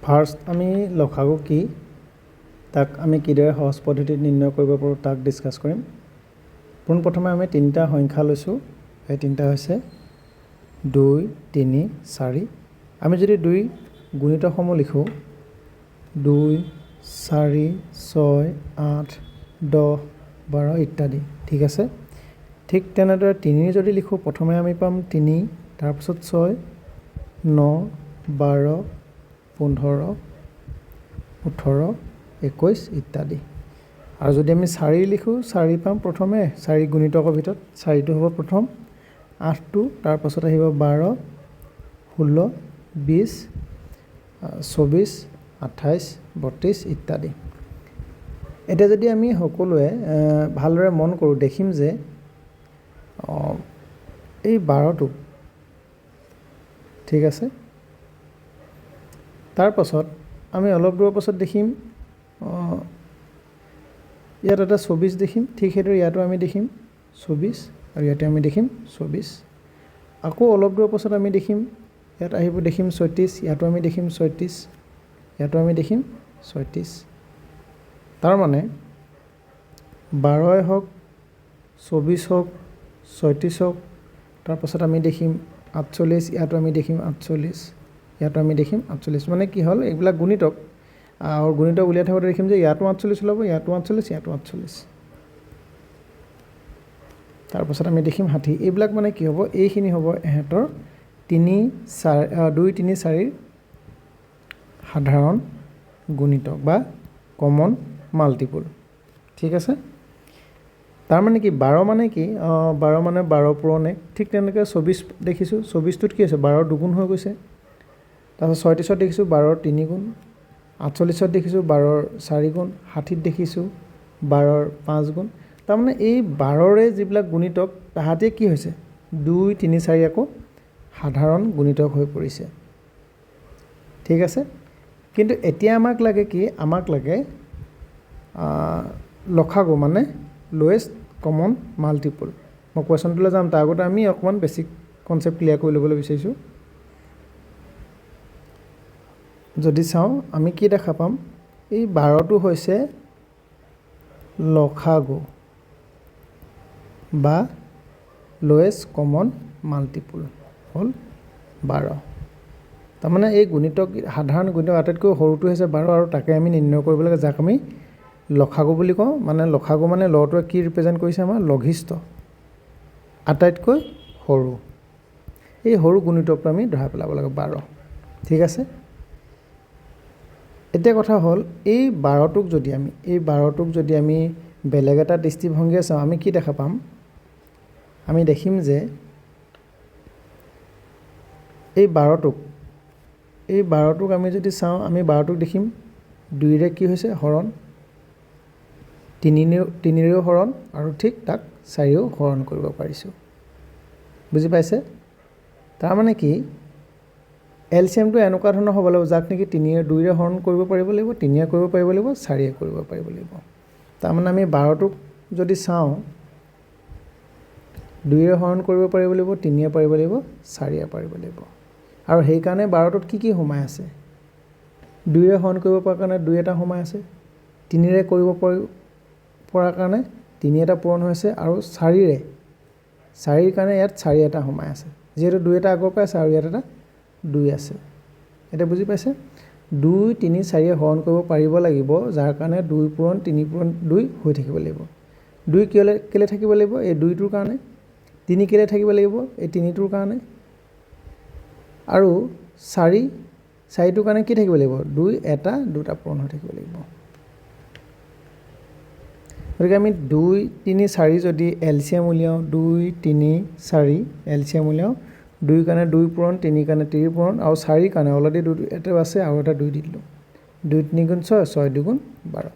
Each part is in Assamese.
ফাৰ্ষ্ট আমি লসাগু কি তাক আমি কিদৰে সহজ পদ্ধতিত নিৰ্ণয় কৰিব পাৰোঁ তাক ডিছকাছ কৰিম। পোনপ্ৰথমে আমি তিনিটা সংখ্যা লৈছোঁ। এই তিনিটা হৈছে 2, 3, 4। আমি যদি 2 গুণিতকসমূহ লিখোঁ 2, 4, 6, 8, 10, 12 ইত্যাদি। ঠিক আছে। ঠিক তেনেদৰে 3 যদি লিখোঁ প্ৰথমে আমি পাম 3, তাৰপিছত 6, 9, 12, 15, 18, 21 ইত্যাদি। আৰু যদি আমি 4 লিখোঁ 4 পাম প্ৰথমে 4 গুণিতকৰ ভিতৰত 4টো হ'ব প্ৰথম, 8টো তাৰপাছত আহিব 12, 16, 20, 24, 28, 32 ইত্যাদি। এতিয়া যদি আমি সকলোৱে ভালদৰে মন কৰোঁ দেখিম যে এই 12টো ঠিক আছে। তাৰপাছত আমি অলপ দূৰৰ পাছত দেখিম ইয়াত এটা 24 দেখিম। ঠিক সেইদৰে ইয়াতো আমি দেখিম 24 আৰু ইয়াতে আমি দেখিম 24। আকৌ অলপ দূৰৰ পাছত আমি দেখিম ইয়াত আহিব দেখিম 36, ইয়াতো আমি দেখিম 36, ইয়াতো আমি দেখিম 36। তাৰমানে 12 হওক 24 হওক 36 হওক তাৰপাছত আমি দেখিম 48, ইয়াতো আমি দেখিম 48, ইয়াতো আমি দেখিম 48। মানে কি হ'ল এইবিলাক গুণিতক আৰু গুণিতক উলিয়াই থাকোঁতে দেখিম যে ইয়াতো 48 ওলাব, ইয়াতো 48, ইয়াতো 48। তাৰপাছত আমি দেখিম 60। এইবিলাক মানে কি হ'ব এইখিনি হ'ব এহেঁতৰ 2, 3, 4 সাধাৰণ গুণিতক বা কমন মাল্টিপুল। ঠিক আছে। তাৰমানে কি 12 মানে কি 12 মানে 12 পূৰণ 1। ঠিক তেনেকৈ 24 দেখিছোঁ 24টোত কি হৈছে 12 দুগুণ হৈ গৈছে। তাৰপাছত 36ত দেখিছোঁ 12 3 গুণ, 48ত দেখিছোঁ 12 4 গুণ, 60ত দেখিছোঁ 12 5 গুণ। তাৰমানে এই 12ৰে যিবিলাক গুণিতক তাহাঁতে কি হৈছে 2, 3, 4 আকৌ সাধাৰণ গুণিতক হৈ পৰিছে। ঠিক আছে। কিন্তু এতিয়া আমাক লাগে কি আমাক লাগে লসাগু মানে লোৱেষ্ট কমন মাল্টিপুল। মই কুৱেশ্যনটোলৈ যাম তাৰ আগতে আমি অকণমান বেছিক কনচেপ্ট ক্লিয়াৰ কৰি ল'বলৈ বিচাৰিছোঁ। যদি চাওঁ আমি কি দেখা পাম এই 12টো হৈছে লসাগু বা লোৱেষ্ট কমন মাল্টিপুল হ'ল 12। তাৰমানে এই গুণিতক সাধাৰণ গুণিতক আটাইতকৈ সৰুটো হৈছে 12 আৰু তাকে আমি নিৰ্ণয় কৰিব লাগে যাক আমি লসাগু বুলি কওঁ। মানে লসাগু মানে লটোৱে কি ৰিপ্ৰেজেণ্ট কৰিছে আমাৰ লঘিষ্ঠ আটাইতকৈ সৰু। এই সৰু গুণিতকটো আমি ধৰাই পেলাব লাগে 12। ঠিক আছে। এতিয়া কথা হ'ল এই 12টোক যদি আমি বেলেগ এটা দৃষ্টিভংগীৰে চাওঁ আমি কি দেখা পাম আমি দেখিম যে এই 12টোক আমি যদি চাওঁ আমি 12টোক দেখিম 2ৰে কি হৈছে হৰণ, 3ৰেও হৰণ আৰু ঠিক তাক 4ৰেও হৰণ কৰিব পাৰিছোঁ। বুজি পাইছে? তাৰমানে কি এলচিএমটো এনেকুৱা ধৰণৰ হ'ব লাগিব যাক নেকি 2ৰে হৰণ কৰিব পাৰিব লাগিব, 3ৰে কৰিব পাৰিব লাগিব, 4ৰে কৰিব পাৰিব লাগিব। তাৰমানে আমি 12টোক যদি চাওঁ 2ৰে হৰণ কৰিব পাৰিব লাগিব, 3ৰে পাৰিব লাগিব, 4ৰে পাৰিব লাগিব। আৰু সেইকাৰণে 12টোত কি সোমাই আছে 2ৰে হৰণ কৰিব পৰা কাৰণে 2 এটা সোমাই আছে, 3ৰে কৰিব পৰা কাৰণে 3 এটা পূৰণ হৈছে আৰু 4ৰ কাৰণে ইয়াত 4 এটা সোমাই আছে। যিহেতু 2 এটা আগৰ পৰা আছে আৰু ইয়াত এটা 2 আছে। এতিয়া বুজি পাইছে? 2, 3, 4ৰে হৰণ কৰিব পাৰিব লাগিব যাৰ কাৰণে 2 পূৰণ 3 পূৰণ 2 হৈ থাকিব লাগিব। 2 কেলৈ থাকিব লাগিব এই 2টোৰ কাৰণে, 3 কেলৈ থাকিব লাগিব এই 3টোৰ কাৰণে আৰু 4টোৰ কাৰণে কি থাকিব লাগিব 2 এটা 2টা পূৰণ হৈ থাকিব লাগিব। গতিকে আমি 2, 3, 4 যদি এলচিএম উলিয়াওঁ 2, 3, 4 এলচিএম উলিয়াওঁ 2 কাৰণে 2 পূৰণ, 3 কাৰণে 3 পূৰণ আৰু 4 কাৰণে অলৰেডি 2 এটা আছে আৰু এটা 2 দি দিলোঁ। 2, 3 গুণ 6, 6, 2 গুণ 12।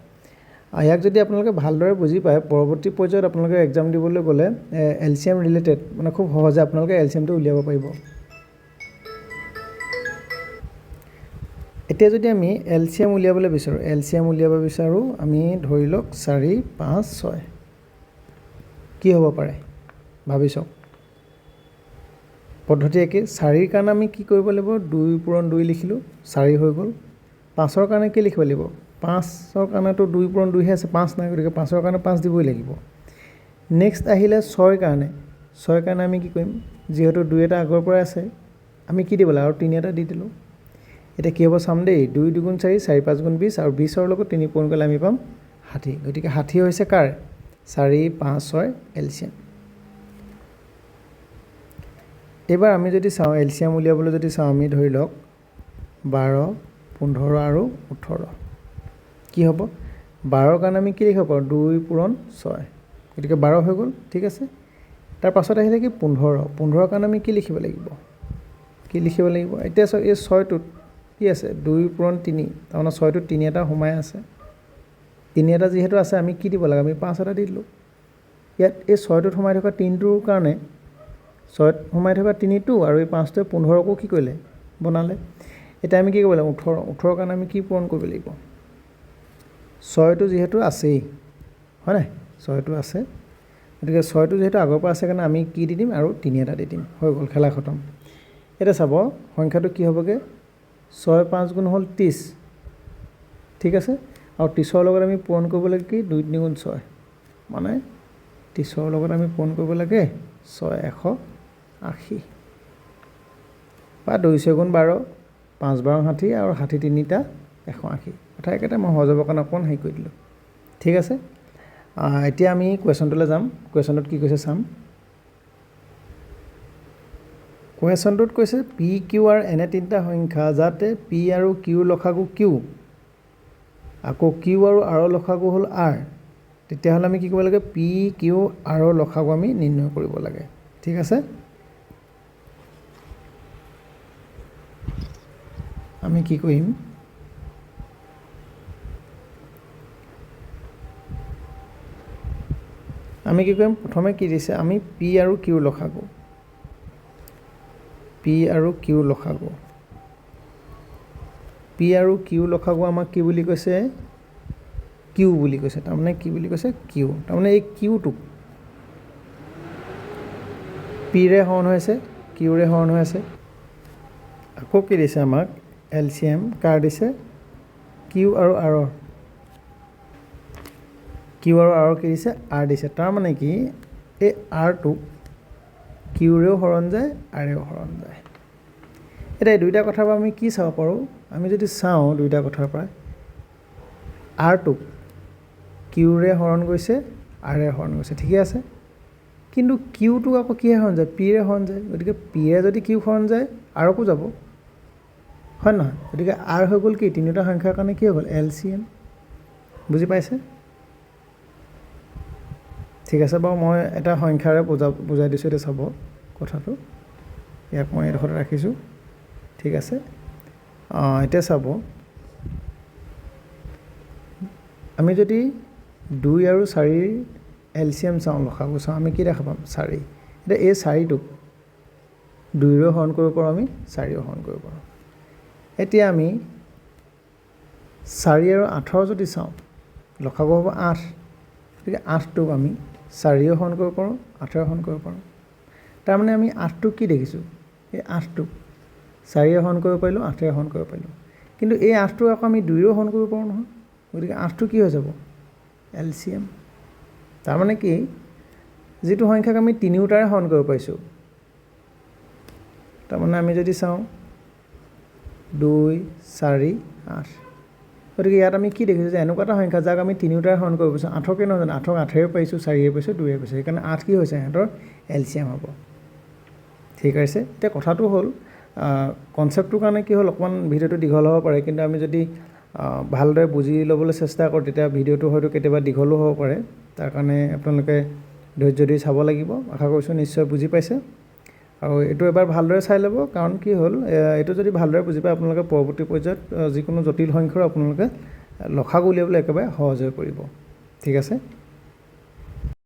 ইয়াক যদি আপোনালোকে ভালদৰে বুজি পায় পৰৱৰ্তী পৰ্যায়ত আপোনালোকে এক্সাম দিবলৈ গ'লে এলচিএম ৰিলেটেড মানে খুব সহজে আপোনালোকে এলচিএমটো উলিয়াব পাৰিব। এতিয়া যদি আমি এলচিএম উলিয়াবলৈ বিচাৰোঁ আমি ধৰি লওক 4, 5, 6 কি হ'ব পাৰে ভাবি চাওক। পদ্ধতি একেই 4ৰ কাৰণে আমি কি কৰিব লাগিব 2 পূৰণ 2 লিখিলোঁ 4 হৈ গ'ল 5ৰ কাৰণে কি লিখিব লাগিব 5ৰ কাৰণেতো 2 পূৰণ 2 হে আছে 5 নাই গতিকে 5ৰ কাৰণে 5 দিবই লাগিব নেক্সট আহিলে 6ৰ কাৰণে আমি কি কৰিম যেহেতু 2 এটা আগৰ পৰা আছে আমি কি দিব লাগে আৰু 3 এটা দি দিলো এটা কি হ'ব চাম দেই 2 2 গুণ 4 4 5 গুণ 20 আৰু 20ৰ লগত 3 পূৰণ কৰিলে আমি পাম 60 গতিকে 60 হৈছে কাৰ 4 5 6 এলচিএম এবাৰ আমি যদি চাওঁ এলচিএম উলিয়াবলৈ যদি চাওঁ আমি ধৰি লওক 12 15 আৰু 18 কি হ'ব 12ৰ কাৰণে আমি কি লিখিব পাৰোঁ 2 পূৰণ 6 গতিকে 12 হৈ গ'ল ঠিক আছে তাৰ পাছত আহিলে কি 15ৰ কাৰণে আমি কি লিখিব লাগিব এতিয়া এই 6টোত কি আছে 2 পূৰণ 3 তাৰমানে 6টোত 3 এটা সোমাই আছে 3 এটা যিহেতু আছে আমি কি দিব লাগে আমি 5 এটা দি দিলোঁ ইয়াত এই 6টোত সোমাই থকা 3টোৰ কাৰণে 6ত সোমাই থকা 3টো আৰু এই 5টোৱে 15কো কি কৰিলে বনালে এতিয়া আমি কি কৰিব লাগিব 18ৰ কাৰণে আমি কি পূৰণ কৰিব লাগিব 6টো যিহেতু আছেই হয় নাই 6টো আছে গতিকে 6টো যিহেতু আগৰ পৰা আছে কাৰণে আমি কি দি দিম আৰু 3 এটা দি দিম হৈ গ'ল খেলা খতম এটা চাব সংখ্যাটো কি হ'বগে 6 5 গুণ হ'ল 30 ঠিক আছে আৰু 30ৰ লগত আমি পূৰণ কৰিব লাগে কি 2 3 গুণ 6 মানে 30ৰ লগত আমি পূৰণ কৰিব লাগে 6 180 বা 2 6 গুণ 12 5 12 60 আৰু 60 তিনিটা 180 কথা একেটা মই সহজৰ কাৰণে অকণ হেৰি কৰি দিলোঁ ঠিক আছে এতিয়া আমি কুৱেশ্যনটোলৈ যাম কুৱেশ্যনটোত কি কৈছে চাম কুৱেশ্যনটোত কৈছে পি কিউ আৰু এনে তিনিটা সংখ্যা যাতে পি আৰু কিউৰ লসাগু কিউ আকৌ কিউ আৰু আৰৰ লসাগু হ'ল আৰ তেতিয়াহ'লে আমি কি কৰিব লাগে পি কিউ আৰৰ লসাগু আমি নিৰ্ণয় কৰিব লাগে ঠিক আছে আমি কি কৰিম প্ৰথমে কি দিছে আমি পি আৰু কিউৰ লসাগু পি আৰু কিউ লসাগু আমাক কি বুলি কৈছে কিউ বুলি কৈছে তাৰমানে কি বুলি কৈছে কিউ তাৰমানে এই কিউটোক পিৰে হৰণ হৈ আছে কিউৰে হৰণ হৈ আছে আকৌ কি দিছে আমাক এলচিএম কাৰ দিছে কিউ আৰু আৰৰ কি দিছে আৰ দিছে তাৰমানে কি এই আৰটোক কিউৰেও হৰণ যায় আৰেও হৰণ যায় এতিয়া এই দুইটা কথাৰ পৰা আমি কি চাব পাৰোঁ আমি যদি চাওঁ দুইটা কথাৰ পৰা আৰটোক কিউৰে হৰণ গৈছে আৰে হৰণ গৈছে ঠিকে আছে কিন্তু কিউটোক আকৌ কিহে হৰণ যায় পিৰে হৰণ যায় গতিকে পিৰে যদি কিউ হৰণ যায় আৰকো যাব হয় নহয় গতিকে আৰ হৈ গ'ল কি তিনিটা সংখ্যাৰ কাৰণে কি হৈ গ'ল এলচিএম বুজি পাইছে ঠিক আছে বাৰু মই এটা সংখ্যাৰে বুজাই দিছোঁ এতিয়া চাব কথাটো ইয়াক মই এইডোখৰত ৰাখিছোঁ ঠিক আছে এতিয়া চাব আমি যদি 2 আৰু 4ৰ এলচিএম চাওঁ লসাগু চাওঁ আমি কি দেখা পাম 4 এতিয়া এই 4টোক 2ৰে হৰণ কৰিব পাৰোঁ আমি 4ৰেও হৰণ কৰিব পাৰোঁ এতিয়া আমি 4 আৰু 8ৰ যদি চাওঁ লসাগু হ'ব 8 গতিকে 8টোক আমি 4ৰেও হৰণ কৰিব পাৰোঁ 8ৰেও হৰণ কৰিব পাৰোঁ তাৰমানে আমি 8টোক কি দেখিছোঁ এই 8টোক 4ৰে হৰণ কৰিব পাৰিলোঁ 8ৰে হৰণ কৰিব পাৰিলোঁ কিন্তু এই 8টোক আকৌ আমি 2ৰেও হৰণ কৰিব পাৰোঁ নহয় গতিকে 8টো কি হৈ যাব এলচিএম তাৰমানে কি যিটো সংখ্যাক আমি তিনিওটাৰে হৰণ কৰিব পাৰিছোঁ তাৰমানে আমি যদি চাওঁ 2 4 8 গতিকে ইয়াত আমি কি দেখিছোঁ যে এনেকুৱা এটা সংখ্যা যাক আমি তিনিওটাৰে হৰণ কৰিব পাৰিছোঁ 8কে নহয় জানো 8ক 8ৰে পাৰিছোঁ 4ৰে পাৰিছোঁ 2ৰে পাৰিছোঁ সেইকাৰণে 8 কি হৈছে সিহঁতৰ এলচিএম হ'ব ঠিক আছে এতিয়া কথাটো হ'ল কনচেপ্টটোৰ কাৰণে কি হ'ল অকণমান ভিডিঅ'টো দীঘল হ'ব পাৰে কিন্তু আমি যদি ভালদৰে বুজি ল'বলৈ চেষ্টা কৰোঁ তেতিয়া ভিডিঅ'টো হয়তো কেতিয়াবা দীঘলো হ'ব পাৰে তাৰ কাৰণে আপোনালোকে ধৈৰ্য দি চাব লাগিব আশা কৰিছোঁ নিশ্চয় বুজি পাইছে আৰু এইটো এবাৰ ভালদৰে চাই ল'ব কাৰণ কি হ'ল এইটো যদি ভালদৰে বুজি পায় আপোনালোকে পৰৱৰ্তী পৰ্যায়ত যিকোনো জটিল সংখ্যাৰ আপোনালোকে লসাগু উলিয়াবলৈ একেবাৰে সহজ হৈ পৰিব ঠিক আছে